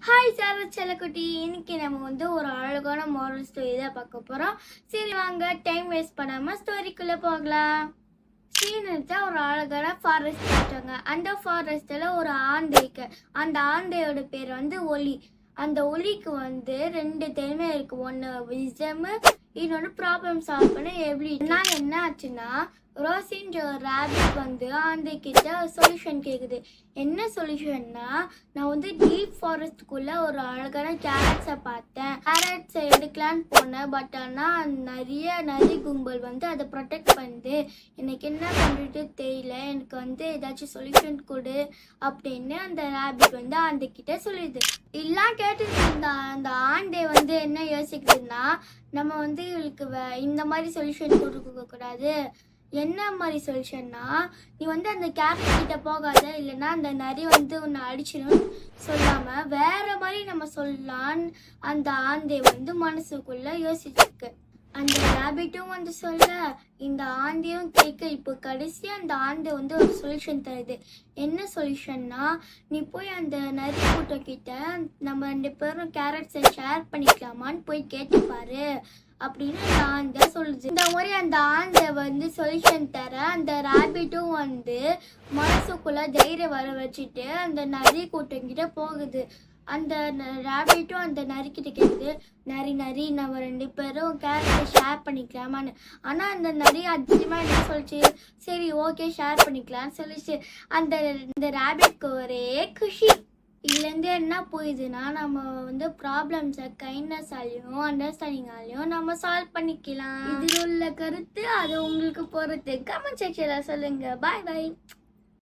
Hi sir செல்லக்குட்டி. இன்னைக்கு நம்ம ஒரு அழகான மாரல் ஸ்டோரி தான் பார்க்க போகிறோம். சரி வாங்க, டைம் வேஸ்ட் பண்ணாமல் ஸ்டோரிக்குள்ளே போகலாம். சீனத்தை ஒரு அழகான ஃபாரஸ்ட் போட்டாங்க. அந்த ஃபாரஸ்ட்டில் ஒரு ஆந்தை இருக்கு. அந்த ஆந்தையோட பேர் ஒலி. அந்த ஒலிக்கு ரெண்டு திறமை இருக்குது. ஒன்று விஸ்டமு, இன்னொன்று ப்ராப்ளம் சால்வ் பண்ண எபிலிட்டி. என்ன ஆச்சுன்னா, ரோசின்ற ஒரு ரேபிட் ஆந்தை கிட்ட சொல்யூஷன் கேட்குது. என்ன சொல்யூஷன்னா, நான் டீப் ஃபாரஸ்ட்குள்ளே ஒரு அழகான கேரட்ஸை பார்த்தேன். கேரட்ஸை எடுக்கலான்னு போனேன். பட் ஆனால் நிறைய நரி கும்பல் அதை ப்ரொடெக்ட் பண்ணுது. எனக்கு என்ன பண்ணுறது தெரியல. எனக்கு ஏதாச்சும் சொல்யூஷன் கொடு அப்படின்னு அந்த ரேபிட் ஆந்தை கிட்ட சொல்லிடுது. எல்லாம் கேட்டுட்டு இருந்த அந்த ஆந்தை என்ன யோசிக்குதுன்னா, நம்ம இவளுக்கு இந்த மாதிரி சொல்யூஷன் கொடுக்கக்கூடாது. என்ன மாதிரி சொல்யூஷன்னா, நீ அந்த கேரட் கிட்ட போகாத, இல்லைன்னா அந்த நரி உன்னை அடிச்சிடும் சொல்லாம வேற மாதிரி நம்ம சொல்லலான்னு அந்த ஆந்தை மனசுக்குள்ள யோசிச்சிருக்கு. அந்த ரேபிட்டும் சொல்ல, இந்த ஆந்தையும் கேட்க. இப்போ கடைசியா அந்த ஆந்தை ஒரு சொல்யூஷன் தருது. என்ன சொல்யூஷன்னா, நீ போய் அந்த நரி கூட்டம் கிட்ட நம்ம 2 பேரும் கேரட்ஸை ஷேர் பண்ணிக்கலாமான்னு போய் கேட்டுப்பாரு அப்படின்னு அந்த ஆந்தை சொல்லுது. இந்த மாதிரி அந்த ஆந்தை சொல்யூஷன் தர அந்த ரேபிட்டும் மனசுக்குள்ள தைரியம் வர வச்சுட்டு அந்த நரி கூட்டம் கிட்ட போகுது. அந்த ரேபிட்டும் அந்த நரிக்கிட்ட கேட்குது, நரி நம்ம 2 பேரும் கேரட்டை ஷேர் பண்ணிக்கலாமான்னு. ஆனால் அந்த நரி அதிகமாக என்ன சொல்லிச்சு, சரி ஓகே ஷேர் பண்ணிக்கலாம்னு சொல்லிச்சு. இந்த ரேபிட்க்கு ஒரே குஷி. இதுலேருந்து என்ன போயிடுதுன்னா, நம்ம ப்ராப்ளம்ஸை கைண்ட்னஸாலையும் அண்டர்ஸ்டாண்டிங்காலையும் நம்ம சால்வ் பண்ணிக்கலாம். இதில் உள்ள கருத்து அது உங்களுக்கு பொறுத்து. கமெண்ட் செக்ஷனில் சொல்லுங்கள். பாய் பாய்.